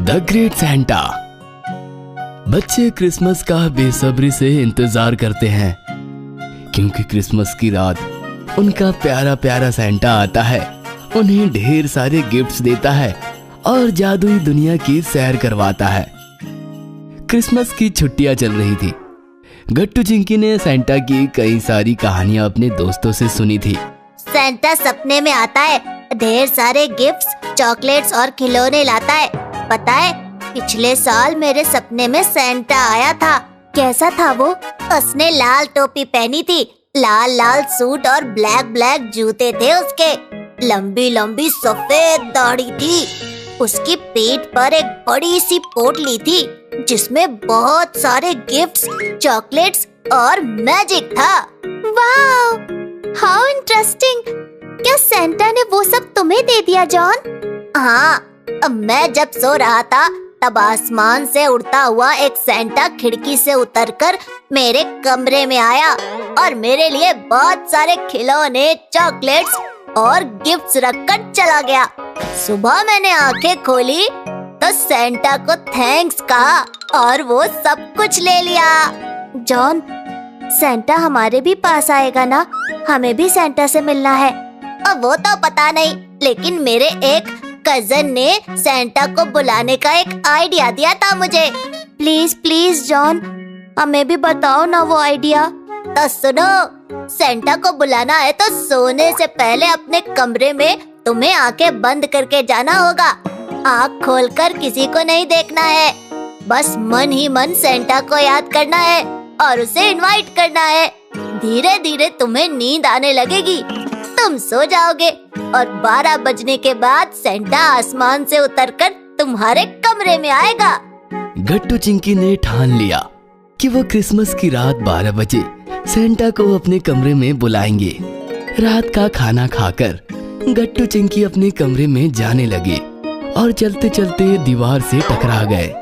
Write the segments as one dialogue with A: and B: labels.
A: The great Santa. बच्चे Christmas का बेसब्री से इंतजार करते हैं क्योंकि क्रिसमस की रात उनका प्यारा प्यारा सैंटा आता है, उन्हें ढेर सारे गिफ्ट्स देता है और जादुई दुनिया की सैर करवाता है। क्रिसमस की छुट्टियां चल रही थी। गट्टू चिंकी ने सैंटा की कई सारी कहानियां अपने दोस्तों से सुनी थी।
B: सैंटा सपने में आता है, ढेर सारे गिफ्ट्स, चॉकलेट्स और खिलौने लाता है। पता है, पिछले साल मेरे सपने में सैंटा आया था। कैसा था वो? उसने लाल टोपी पहनी थी, लाल लाल सूट और ब्लैक ब्लैक जूते थे उसके। लंबी लंबी सफेद दाढ़ी थी। उसकी पीठ पर एक बड़ी सी पोटली थी जिसमें बहुत सारे गिफ्ट्स, चॉकलेट्स और मैजिक था। वाह, हाउ इंटरेस्टिंग! क्या सैंटा ने वो सब तुम्हें दे दिया जॉन? हाँ, मैं जब सो रहा था तब आसमान से उड़ता हुआ एक सैंटा खिड़की से उतरकर मेरे कमरे में आया और मेरे लिए बहुत सारे खिलौने, चॉकलेट्स और गिफ्ट्स रखकर चला गया। सुबह मैंने आंखें खोली तो सैंटा को थैंक्स कहा और वो सब कुछ ले लिया। जॉन, सैंटा हमारे भी पास आएगा ना? हमें भी सैंटा से मिलना है। अब वो तो पता नहीं, लेकिन मेरे एक कजन ने सैंटा को बुलाने का एक आइडिया दिया था मुझे। प्लीज प्लीज जॉन, हमें भी बताओ ना वो आइडिया। तो सुनो, सैंटा को बुलाना है तो सोने से पहले अपने कमरे में तुम्हें आंखें बंद करके जाना होगा। आँख खोलकर किसी को नहीं देखना है, बस मन ही मन सैंटा को याद करना है और उसे इनवाइट करना है। धीरे धीरे तुम्हें नींद आने लगेगी, तुम सो जाओगे और 12 बजने के बाद सैंटा आसमान से उतरकर तुम्हारे कमरे में आएगा।
A: गट्टू चिंकी ने ठान लिया कि वो क्रिसमस की रात 12 बजे सैंटा को अपने कमरे में बुलाएंगे। रात का खाना खाकर गट्टू चिंकी अपने कमरे में जाने लगे और चलते चलते दीवार से टकरा गए।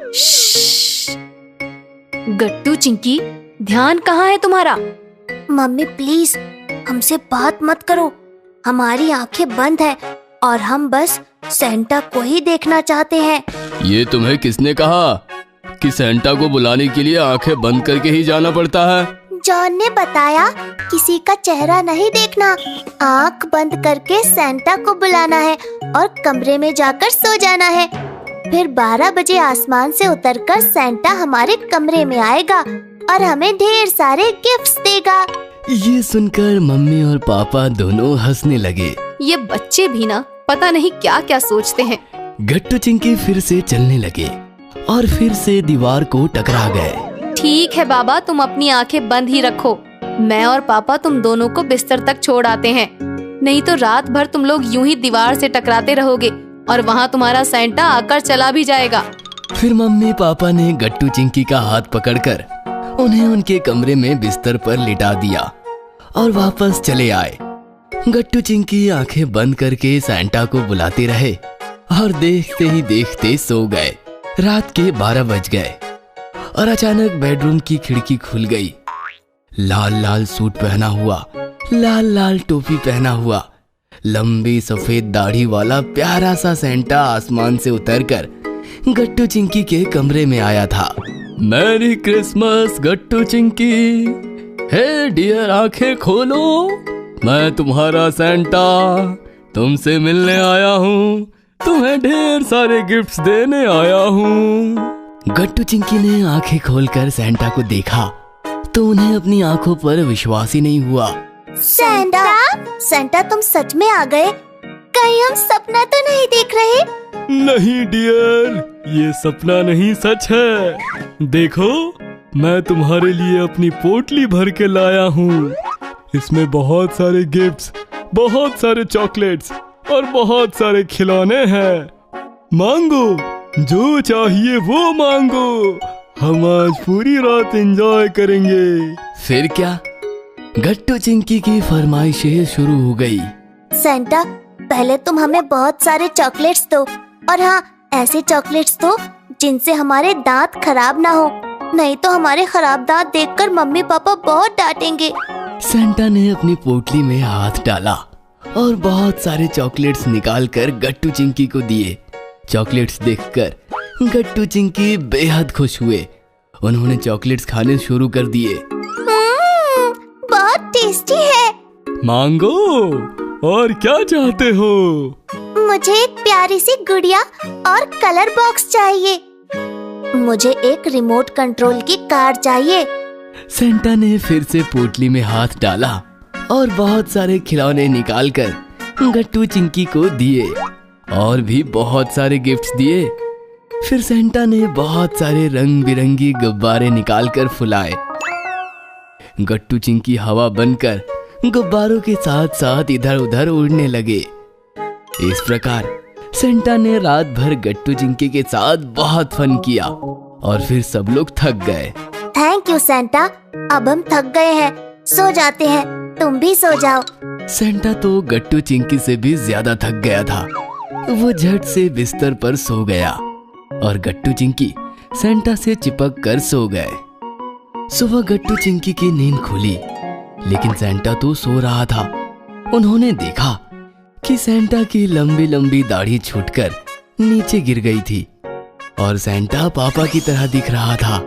C: गट्टू चिंकी, ध्यान कहाँ है तुम्हारा?
B: मम्मी प्लीज हमसे बात मत करो, हमारी आंखें बंद है और हम बस सैंटा को ही देखना चाहते हैं।
A: ये तुम्हें किसने कहा कि सैंटा को बुलाने के लिए आंखें बंद करके ही जाना पड़ता है?
B: जॉन ने बताया किसी का चेहरा नहीं देखना, आंख बंद करके सैंटा को बुलाना है और कमरे में जाकर सो जाना है। फिर 12 बजे आसमान से उतरकर सैंटा हमारे कमरे में आएगा और हमें ढेर सारे गिफ्ट्स देगा।
A: ये सुनकर मम्मी और पापा दोनों हंसने लगे।
C: ये बच्चे भी ना पता नहीं क्या क्या सोचते हैं।
A: गट्टू चिंकी फिर से चलने लगे और फिर से दीवार को टकरा गए।
C: ठीक है बाबा, तुम अपनी आंखें बंद ही रखो। मैं और पापा तुम दोनों को बिस्तर तक छोड़ आते हैं, नहीं तो रात भर तुम लोग यूं ही दीवार से टकराते रहोगे और वहाँ तुम्हारा सैंटा आकर चला भी जाएगा।
A: फिर मम्मी पापा ने गट्टू चिंकी का हाथ पकड़कर उन्हें उनके कमरे में बिस्तर पर लिटा दिया और वापस चले आए। गट्टू चिंकी आंखें बंद करके सैंटा को बुलाते रहे और देखते ही देखते सो गए। रात के 12 बज गए और अचानक बेडरूम की खिड़की खुल गई। लाल लाल सूट पहना हुआ, लाल लाल टोपी पहना हुआ, लंबी सफेद दाढ़ी वाला प्यारा सा सैंटा आसमान से उतरकर गट्टू चिंकी के कमरे में आया था। मैरी क्रिसमस गट्टू चिंकी। हे डियर, आंखें खोलो, मैं तुम्हारा सैंटा तुमसे मिलने आया हूँ, तुम्हें ढेर सारे गिफ्ट्स देने आया हूँ। गट्टू चिंकी ने आंखें खोलकर सैंटा को देखा तो उन्हें अपनी आंखों पर विश्वास ही नहीं हुआ।
B: सैंटा, सैंटा तुम सच में आ गए? कहीं हम सपना तो नहीं देख रहे?
A: नहीं डियर, ये सपना नहीं, सच है। देखो, मैं तुम्हारे लिए अपनी पोटली भर के लाया हूँ। इसमें बहुत सारे गिफ्ट्स, बहुत सारे चॉकलेट्स और बहुत सारे खिलौने हैं। मांगो, जो चाहिए वो मांगो, हम आज पूरी रात एंजॉय करेंगे। फिर क्या, गट्टू चिंकी की फरमाइशें शुरू हो गई।
B: सैंटा, पहले तुम हमें बहुत सारे चॉकलेट्स दो, और हाँ, ऐसे चॉकलेट्स दो जिनसे हमारे दांत खराब ना हो, नहीं तो हमारे खराब दांत देखकर मम्मी पापा बहुत डांटेंगे।
A: सैंटा ने अपनी पोटली में हाथ डाला और बहुत सारे चॉकलेट्स निकालकर गट्टू चिंकी को दिए। चॉकलेट्स देखकर गट्टू चिंकी बेहद खुश हुए। उन्होंने चॉकलेट्स खाने शुरू कर दिए।
B: बहुत टेस्टी है।
A: मांगो, और क्या चाहते हो?
B: मुझे एक प्यारी सी गुड़िया और कलर बॉक्स चाहिए। मुझे एक रिमोट कंट्रोल की कार चाहिए।
A: सेंटा ने फिर से पोटली में हाथ डाला और बहुत सारे खिलौने निकालकर गट्टू चिंकी को दिए और भी बहुत सारे गिफ्ट्स दिए। फिर सेंटा ने बहुत सारे रंग बिरंगी गुब्बारे निकालकर फुलाए। गट्टू चिंकी हवा बनकर गुब्बारों के साथ साथ इधर उधर उड़ने लगे। इस प्रकार सेंटा ने रात भर गट्टू चिंकी के साथ बहुत फन किया और फिर सब लोग थक गए।
B: थैंक यू सेंटा, अब हम थक गए हैं, सो जाते हैं, तुम भी सो जाओ।
A: सेंटा तो गट्टू चिंकी से भी ज्यादा थक गया था। वो झट से बिस्तर पर सो गया और गट्टू चिंकी सेंटा से चिपक कर सो गए। सुबह गट्टू चिंकी की नींद खुली, लेकिन सेंटा तो सो रहा था। उन्होंने देखा कि सेंटा की लंबी लंबी दाढ़ी छूटकर नीचे गिर गई थी और सेंटा पापा की तरह दिख रहा था।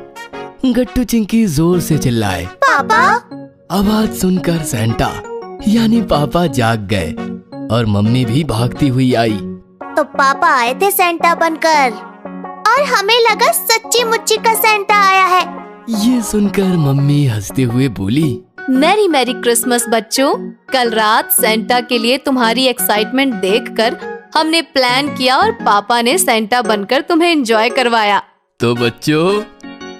A: गट्टू चिंकी जोर से चिल्लाए,
B: पापा।
A: आवाज सुनकर सेंटा यानी पापा जाग गए और मम्मी भी भागती हुई आई।
B: तो पापा आए थे सेंटा बनकर और हमें लगा सच्ची मुच्ची का सेंटा आया है।
A: ये सुनकर मम्मी हंसते हुए बोली,
C: मैरी मैरी क्रिसमस बच्चों। कल रात सेंटा के लिए तुम्हारी एक्साइटमेंट देखकर हमने प्लान किया और पापा ने सेंटा बनकर तुम्हें एंजॉय करवाया।
A: तो बच्चों,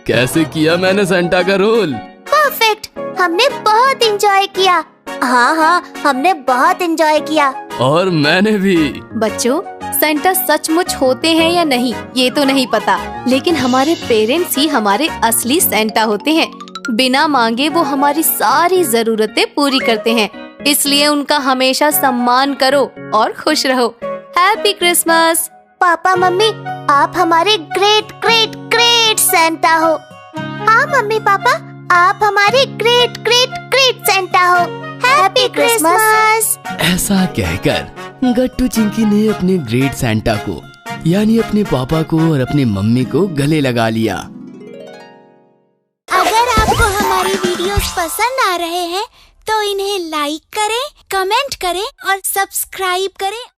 A: कैसे किया मैंने सेंटा का रोल?
B: परफेक्ट, हमने बहुत एंजॉय किया। हाँ, हमने बहुत एंजॉय किया।
A: और मैंने भी।
C: बच्चों, सेंटा सचमुच होते हैं या नहीं ये तो नहीं पता, लेकिन हमारे पेरेंट्स ही हमारे असली सेंटा होते हैं। बिना मांगे वो हमारी सारी जरूरतें पूरी करते हैं, इसलिए उनका हमेशा सम्मान करो और खुश रहो। Happy Christmas.
B: पापा मम्मी, आप हमारे ग्रेट ग्रेट ग्रेट सेंटा हो। हाँ मम्मी पापा, आप हमारे ग्रेट ग्रेट ग्रेट सेंटा हो। Happy Christmas.
A: ऐसा कहकर गट्टू चिंकी ने अपने ग्रेट सेंटा को यानी अपने पापा को और अपनी मम्मी को गले लगा लिया।
B: अगर आपको हमारी वीडियोस पसंद आ रहे हैं तो इन्हें लाइक करें, कमेंट करें और सब्सक्राइब करें